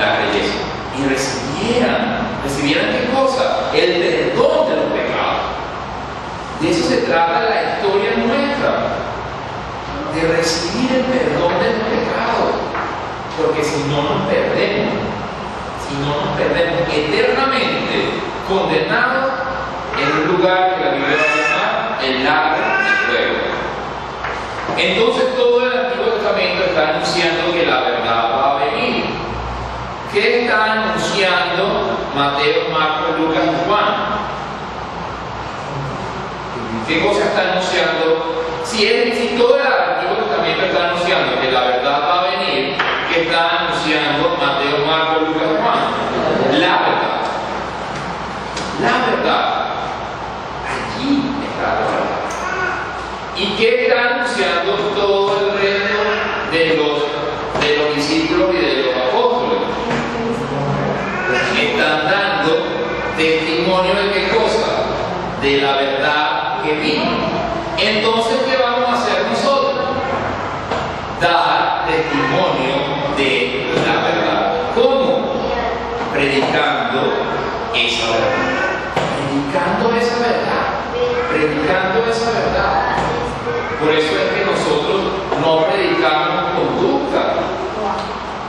la creyesen y recibieran qué cosa, el perdón de los pecados. De eso se trata la historia nuestra, de recibir el perdón de los pecados, porque si no nos perdemos eternamente condenados en un lugar que la Biblia va a llamar el lago de fuego. Entonces todo el Antiguo Testamento está anunciando que la verdad va a venir. ¿Qué está anunciando Mateo, Marcos, Lucas y Juan? ¿Qué cosa está anunciando? Si todo el Antiguo Testamento está anunciando que la verdad va a venir, ¿qué está anunciando Mateo, Marcos, Lucas y Juan? La verdad. La verdad. Allí está la verdad. ¿Y qué está anunciando todo el resto de los discípulos y de los apóstoles? Están dando testimonio de qué cosa, de la verdad que vino. Entonces, ¿qué vamos a hacer nosotros? Dar testimonio de la verdad. ¿Cómo? Predicando esa verdad. Predicando esa verdad. Predicando esa verdad. Por eso es que nosotros no predicamos conducta.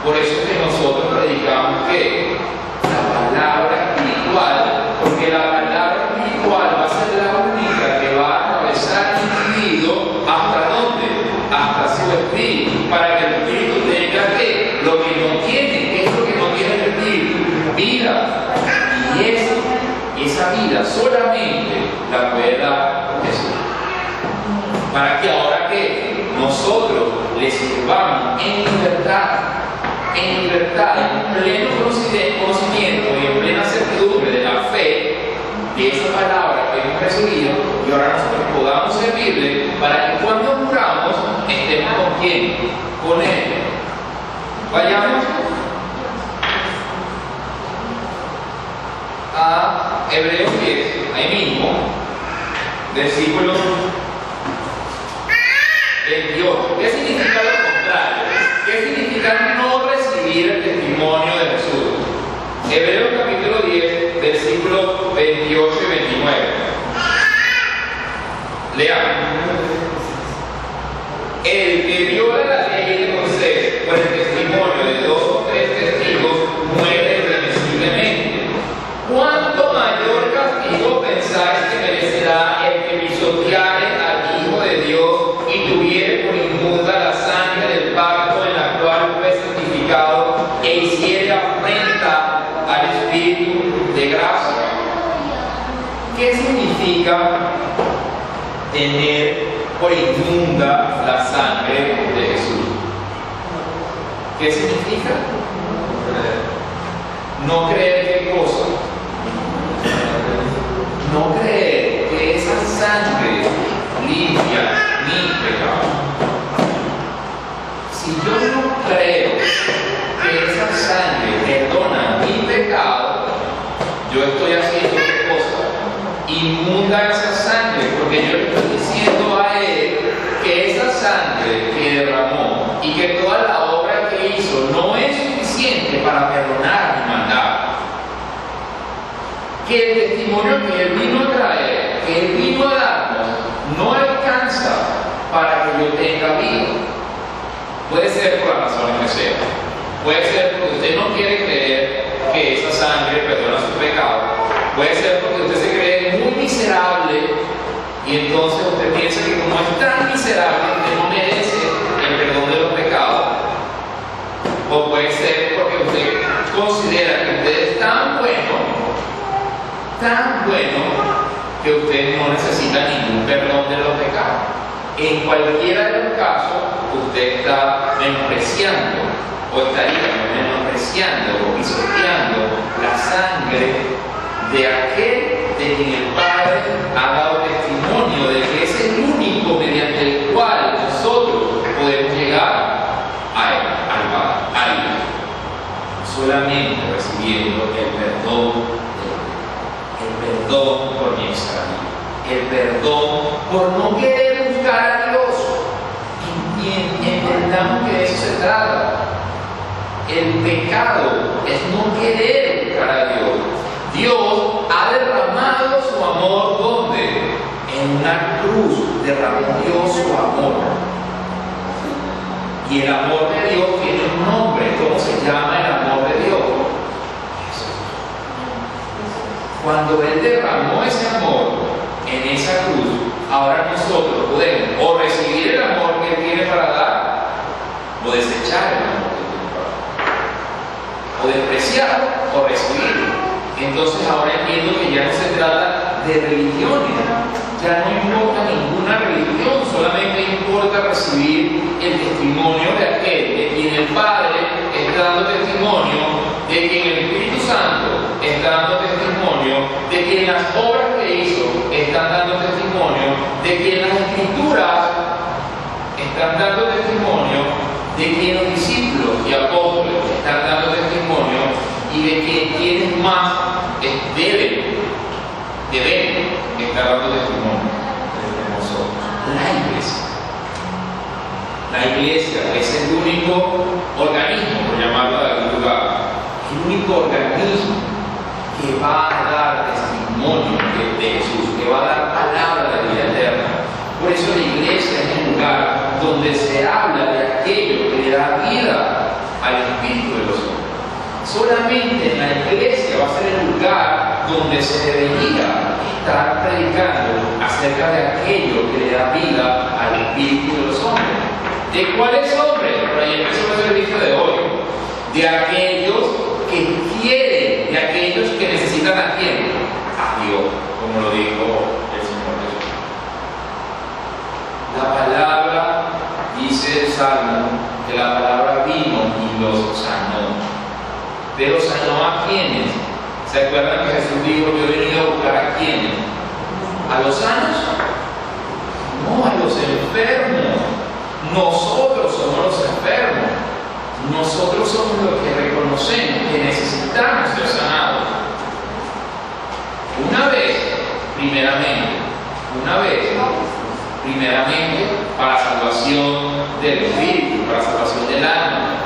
Por eso es que nosotros predicamos ¿qué? La palabra espiritual, porque la palabra espiritual va a ser la única que va a atravesar el individuo ¿hasta dónde? Hasta su espíritu, para que el espíritu tenga ¿qué? Lo que no tiene. ¿Qué es lo que no tiene el espíritu? Vida. Y esa vida solamente la puede dar Jesús. Para que ahora que nosotros le sirvamos en libertad, en pleno conocimiento y en plena certidumbre de la fe de esa palabra que hemos recibido, y ahora nosotros podamos servirle para que cuando muramos estemos con quién, con Él. Vayamos a Hebreos 10, ahí mismo, versículo 28. ¿Qué significa lo contrario? ¿Qué significa no testimonio de Jesús. Hebreos capítulo 10, versículos 28 y 29. Leamos. El que viola la ley de Moisés por el testimonio de 2 o 3 testigos muere irremisiblemente. ¿Cuánto mayor castigo pensáis que merecerá el que pisoteare al Hijo de Dios y tuviere por inmunda la sangre del pacto en la cual fue santificado e hiciere afrenta al Espíritu de gracia? ¿Qué significa tener por inmunda la sangre de Jesús? ¿Qué significa? No creer qué cosa. No creer que esa sangre limpia mi pecado. Si yo no creo que esa sangre perdona mi pecado, yo estoy haciendo qué cosa. Inmunda esa sangre, porque yo le estoy diciendo a él que esa sangre que derramó y que toda la obra que hizo no es suficiente para perdonar mi maldad. Que el testimonio que él vino a traer, que él vino a darnos, no alcanza para que yo tenga vida. Puede ser por las razones que sea. Puede ser porque usted no quiere creer que esa sangre perdona su pecado. Puede ser porque usted se cree muy miserable y entonces usted piensa que como es tan miserable, usted no merece el perdón de los pecados. O puede ser porque usted considera que usted es tan bueno, que usted no necesita ningún perdón de los pecados. En cualquiera de los casos, usted está menospreciando o estaría menospreciando o pisoteando la sangre de aquel de quien el Padre ha dado testimonio de que es el único mediante el cual nosotros podemos llegar a él, al Padre, a él, solamente recibiendo el perdón por mi extravío, el perdón por no querer buscar a Dios. Y entendamos que de eso se trata. El pecado es no querer buscar a Dios. Dios ha derramado su amor, ¿dónde? En una cruz derramó Dios su amor. Y el amor de Dios tiene un nombre. ¿Cómo se llama el amor de Dios? Cuando Él derramó ese amor en esa cruz, ahora nosotros podemos o recibir el amor que Él tiene para dar, o desechar el amor que tiene para dar, o despreciar o recibirlo. Entonces ahora entiendo que ya no se trata de religiones, ya no importa ninguna religión, solamente importa recibir el testimonio de aquel de quien el Padre está dando testimonio, de quien el Espíritu Santo está dando testimonio, de quien las obras que hizo están dando testimonio, de quien las Escrituras están dando testimonio, de quien los discípulos y apóstoles están dando testimonio y de quienes más deben estar dando testimonio de nosotros. La iglesia es el único organismo, por llamarlo de algún lugar, el único organismo que va a dar testimonio de Jesús, que va a dar palabra de vida eterna. Por eso la iglesia es el lugar donde se habla de aquello que le da vida al espíritu de los hombres. Solamente en la iglesia va a ser el lugar donde se debería estar predicando acerca de aquello que le da vida al espíritu de los hombres. ¿De cuáles hombres? Por ahí empezó el servicio de hoy. De aquellos que quieren, de aquellos que necesitan a quién? A Dios, como lo dijo el Señor Jesús. La palabra, dice el Salmo, que la palabra vino y los sanó. Pero sanó a quienes. ¿Se acuerdan que Jesús dijo: yo he venido a buscar a quienes? ¿A los sanos? No, a los enfermos. Nosotros somos los enfermos. Nosotros somos los que reconocemos que necesitamos ser sanados. Una vez, primeramente, para salvación del espíritu, para salvación del alma.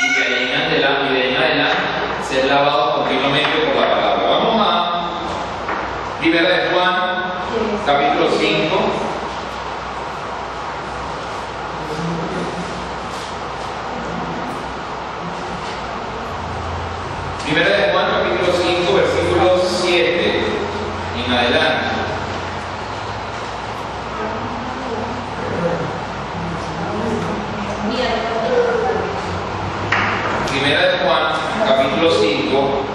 Y de ahí en adelante ser lavados continuamente por la palabra. Vamos a Primera de Juan, capítulo 5. Primera de Juan, capítulo 5, versículo 7 en adelante. Primera de Juan, capítulo 5,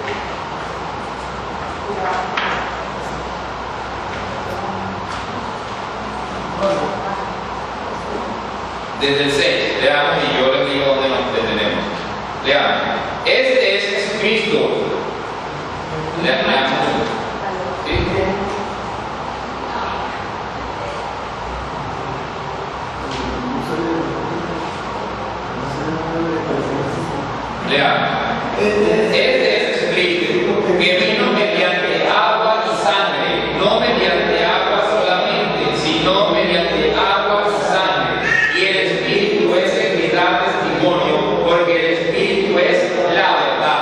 desde el 6, leamos y yo les digo dónde nos detenemos. Leamos. Este es Jesucristo. Leamos. ¿Sí? Leamos. Este es Jesucristo, que vino mediante agua y sangre, no mediante agua solamente, sino mediante agua y sangre. Y el Espíritu es el que da testimonio, porque el Espíritu es la verdad.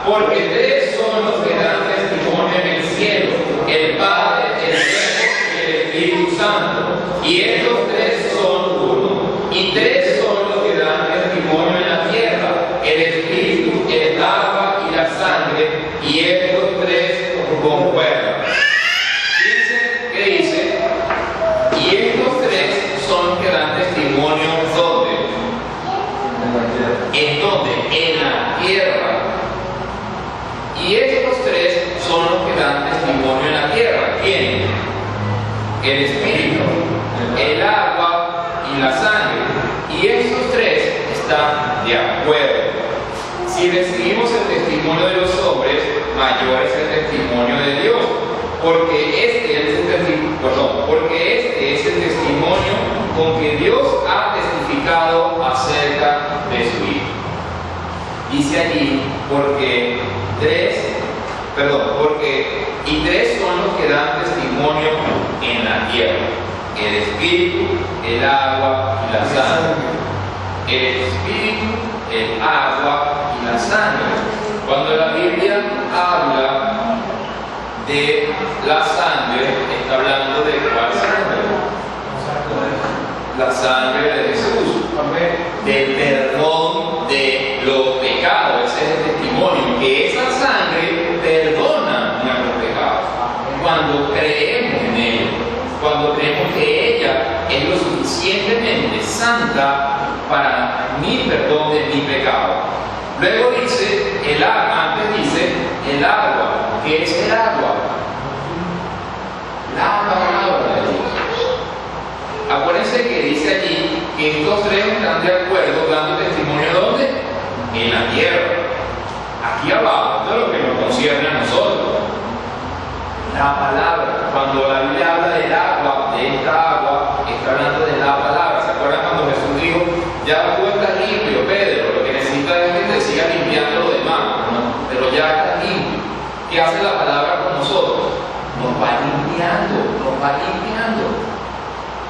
Porque tres son los que dan testimonio en el cielo: el Padre, el Hijo y el Espíritu Santo. Y estos tres son uno. Y tres son los que dan testimonio en la tierra: el Espíritu, el agua y la sangre. Y estos tres concuerdan. Fíjense qué dice. Y estos tres son los que dan testimonio ¿dónde? ¿En dónde? En la tierra. Y estos tres son los que dan testimonio en la tierra. ¿Quién? El Espíritu, el agua y la sangre. Y estos tres están de acuerdo. Si recibimos el testimonio de los hombres, mayor es el testimonio de Dios, porque este es el testimonio con que Dios ha testificado acerca de su Hijo. Dice allí, y tres son los que dan testimonio en la tierra: el Espíritu, el agua y la sangre. El Espíritu, el agua y la sangre. Cuando la Biblia habla de la sangre, está hablando de ¿cuál sangre? La sangre de Jesús, del perdón de los pecados. Ese es el testimonio, que esa sangre perdona nuestros pecados. Cuando creemos en ella, cuando creemos que ella es lo suficientemente santa para mi perdón de mi pecado. Luego dice el agua, antes dice el agua. ¿Qué es el agua? La palabra de Dios. Acuérdense que dice allí que estos tres están de acuerdo dando testimonio ¿dónde? En la tierra. Aquí abajo, esto es lo que nos concierne a nosotros. La palabra. Cuando la Biblia habla del agua, de esta agua, está hablando de la palabra. ¿Se acuerdan cuando Jesús dijo: ya tú estás limpio, Pedro, lo que necesitas es que te siga limpiando lo demás, ¿no? Pero ya estás limpio? ¿Qué hace la palabra con nosotros? Nos va limpiando, nos va limpiando.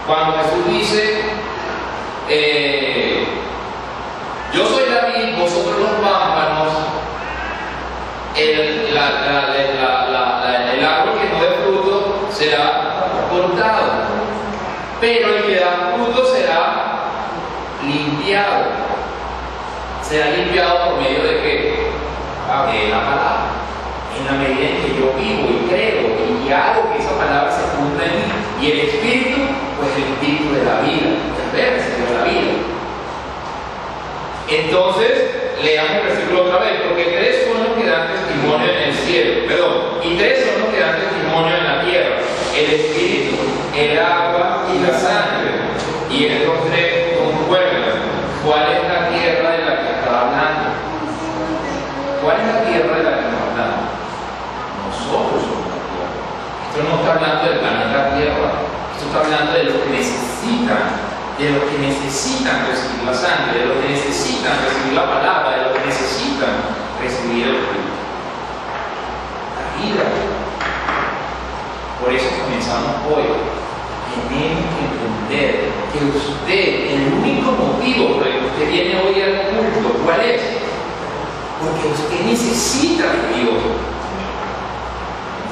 Cuando Jesús dice, yo soy la vid, vosotros los pámpanos, el árbol que no dé fruto será cortado, pero el que da fruto será limpiado. ¿Será limpiado por medio de qué? De la palabra. En la medida en que yo vivo y creo y hago que esa palabra se cumpla en mí. Y el Espíritu, pues el Espíritu de la vida, el Espíritu de la vida. Entonces, leamos el versículo otra vez, porque tres son los que dan testimonio en el cielo, y tres son los que dan testimonio en la tierra: el Espíritu, el agua y la sangre. Y estos tres concuerdan. ¿Cuál es la tierra de la que está hablando? ¿Cuál es la tierra de la que está hablando? Nosotros somos la tierra. Esto no está hablando del planeta Tierra, esto está hablando de los que necesitan recibir la sangre, de los que necesitan recibir la palabra, de los que necesitan recibir el Espíritu. La vida. Por eso comenzamos hoy. Tenemos que entender que usted, el único motivo por el que usted viene hoy al culto, ¿cuál es? Porque usted necesita de Dios.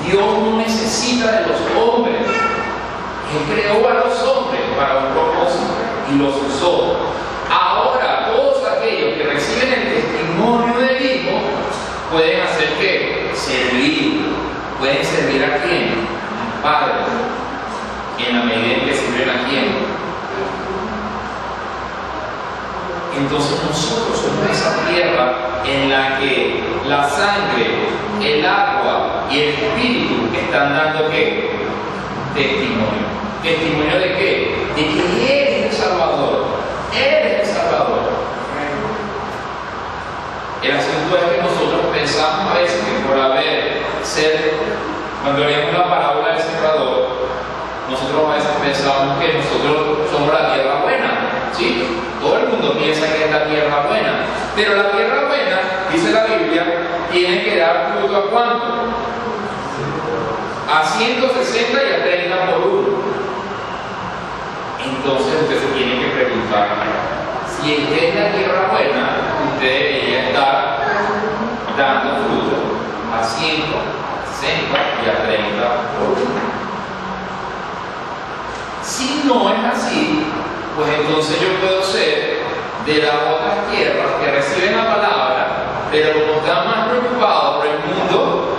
Dios no necesita de los hombres. Él creó a los hombres para un propósito y los usó. Ahora, todos aquellos que reciben el testimonio del Hijo pueden hacer ¿qué? Servir. ¿Pueden servir a quién? Al Padre. En la medida en que sirven a quién. Entonces nosotros somos esa tierra en la que la sangre, el agua y el espíritu están dando ¿qué? Testimonio. ¿Testimonio de qué? De que Él es el Salvador. Él es el Salvador. El asunto es que nosotros pensamos a veces que por cuando leemos la parábola del sembrador, nosotros a veces pensamos que nosotros somos la tierra buena. ¿Sí? Todo el mundo piensa que es la tierra buena. Pero la tierra buena, dice la Biblia, tiene que dar fruto ¿a cuánto? A 160 y a 30 por uno. Entonces usted se tiene que preguntar, si usted es la tierra buena, usted debería estar dando fruto a 160 y a 30 por uno. Si no es así, pues entonces yo puedo ser de las otras tierras que reciben la palabra, pero como están más preocupados por el mundo,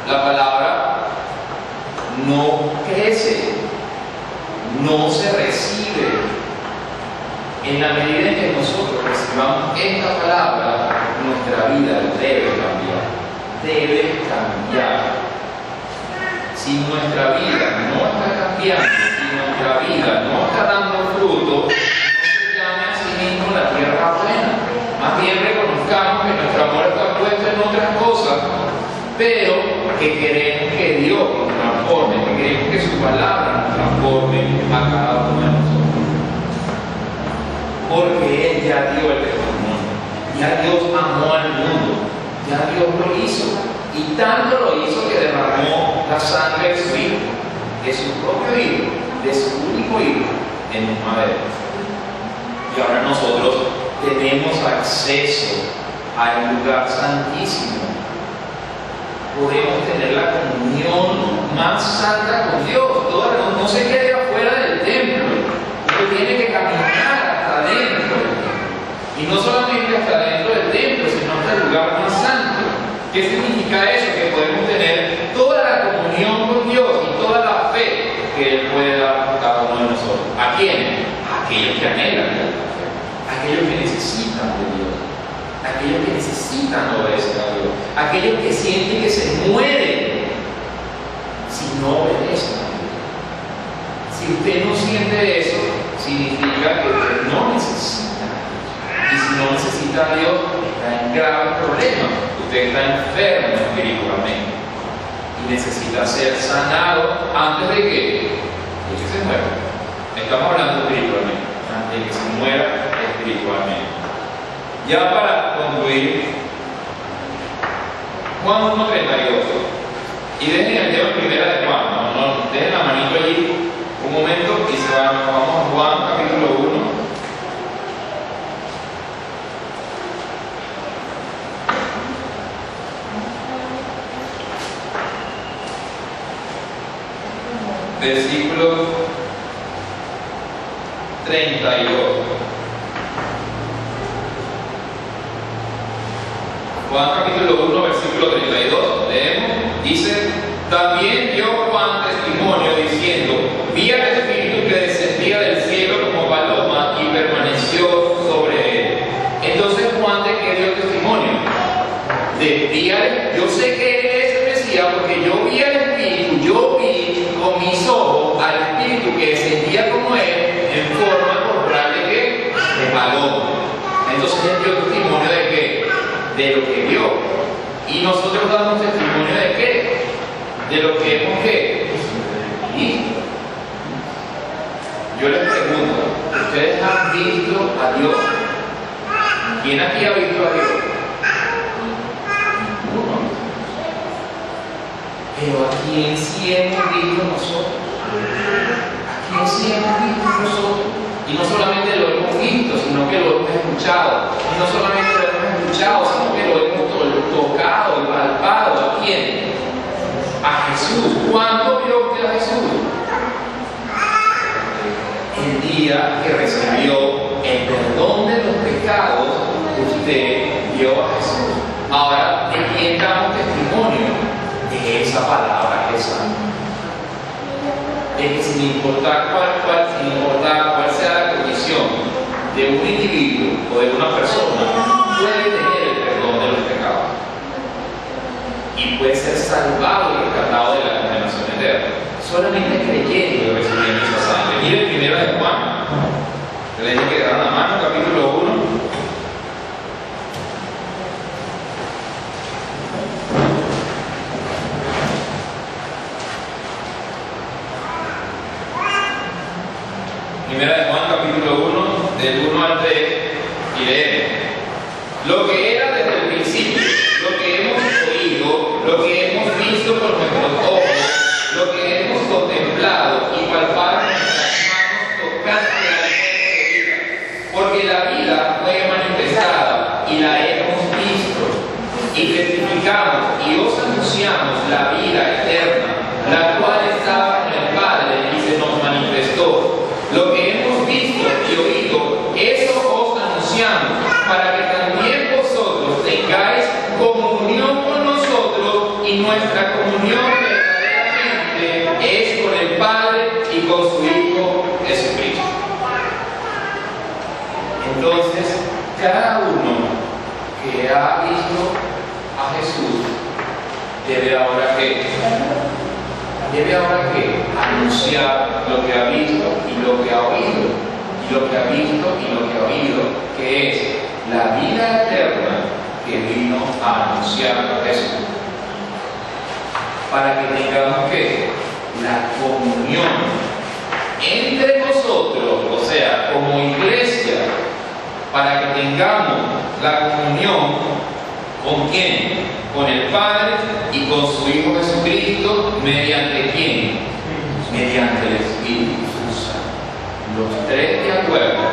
la palabra no crece, no se recibe. En la medida en que nosotros recibamos esta palabra, nuestra vida debe cambiar. Debe cambiar. Si nuestra vida no está cambiando, si nuestra vida no está dando fruto, no se llame a sí mismo la tierra buena. Más bien reconozcamos que nuestro amor está puesto en otras cosas, pero que queremos que Dios nos transforme, que queremos que su palabra nos transforme a cada uno de nosotros. Porque Él ya dio el testimonio, ya Dios amó al mundo, ya Dios lo hizo, y tanto lo hizo que derramó la sangre de su Hijo, de su propio Hijo, de su único Hijo, en un madero. Y ahora nosotros tenemos acceso al lugar santísimo. Podemos tener la comunión más santa con Dios. No se quede afuera del templo. Usted tiene que caminar hasta dentro del templo. Y no solamente hasta dentro del templo, sino hasta el lugar más santo. ¿Qué significa eso? Que podemos tener toda la comunión con Dios y toda la fe que Él puede dar a cada uno de nosotros. ¿A quién? A aquellos que anhelan la fe, a aquellos que necesitan de Dios, a aquellos que necesitan obedecer a Dios, a aquellos que sienten que se mueren si no obedecen a Dios. Si usted no siente eso, significa que usted no necesita a Dios. Y si no necesita a Dios, está en graves problemas. Usted está enfermo espiritualmente y necesita ser sanado antes de que se muera. Estamos hablando espiritualmente, antes de que se muera espiritualmente. Ya para concluir, Juan 1:32. Y dejen el tema primera de Juan, no, dejen la manito allí un momento y se van, vamos a Juan capítulo 1. Versículo 32. Juan capítulo 1, versículo 32, leemos, dice, también dio Juan testimonio diciendo, vi al Espíritu que descendía del cielo como paloma y permaneció sobre él. Entonces Juan, ¿de qué dio testimonio? Yo sé que él es el Mesías porque yo vi al Espíritu, yo vi con mis ojos al Espíritu que descendía como él en forma corporal de ¿qué? De paloma. Entonces él dio testimonio de qué? De lo que vio. Y nosotros damos testimonio de qué? De lo que hemos ¿qué? Visto. Yo les pregunto, ¿ustedes han visto a Dios? ¿Quién aquí ha visto a Dios? Pero ¿a quién sí hemos visto nosotros? ¿A quién sí hemos visto nosotros? Y no solamente lo hemos visto, sino que lo hemos escuchado. Y no solamente lo hemos escuchado, sino que lo hemos tocado y palpado a quién? A Jesús. ¿Cuándo vio usted a Jesús? El día que recibió el perdón de los pecados, usted vio a Jesús. Ahora, ¿de quién damos testimonio? De esa palabra que es santa. De que sin importar cuál sea la condición de un individuo o de una persona, puede tener el perdón de los pecados y puede ser salvado y rescatado de la condenación eterna solamente creyendo y recibiendo esa sangre. Mire primero de Juan, que le dije que daban la mano, capítulo 1. Primera de Juan, capítulo 1, del 1 al 3, y leemos: lo que era desde el principio, lo que hemos oído, lo que hemos visto con nuestros ojos, lo que hemos contemplado y palpado con nuestras manos tocante a la vida. Porque la vida fue manifestada y la hemos visto, y testificamos y os anunciamos la vida eterna, la cual estaba en el Padre y se nos manifestó. Lo que hemos visto y oído, eso os anunciamos, para que también vosotros tengáis comunión con nosotros, y nuestra comunión verdaderamente es con el Padre y con su Hijo Jesucristo. Entonces, cada uno que ha visto a Jesús debe ahora que anunciar lo que ha visto y lo que ha oído, y lo que ha visto y lo que ha oído, que es la vida eterna que vino a anunciar a Jesús, para que tengamos que la comunión entre nosotros, o sea, como iglesia, para que tengamos la comunión ¿con quién? Con el Padre y con su Hijo Jesucristo. ¿Mediante quién? Mediante el Espíritu Santo. Los tres de acuerdo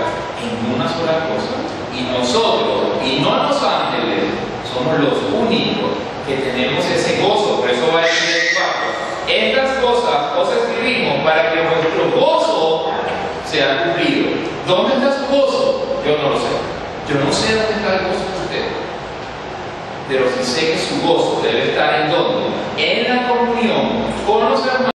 en una sola cosa. Y nosotros, y no los ángeles, somos los únicos que tenemos ese gozo. Por eso va a decir el 4. Estas cosas os escribimos para que vuestro gozo sea cumplido. ¿Dónde está su gozo? Yo no lo sé. Yo no sé dónde está el gozo de usted. Pero sí sé que su gozo debe estar en ¿dónde? En la comunión con los hermanos.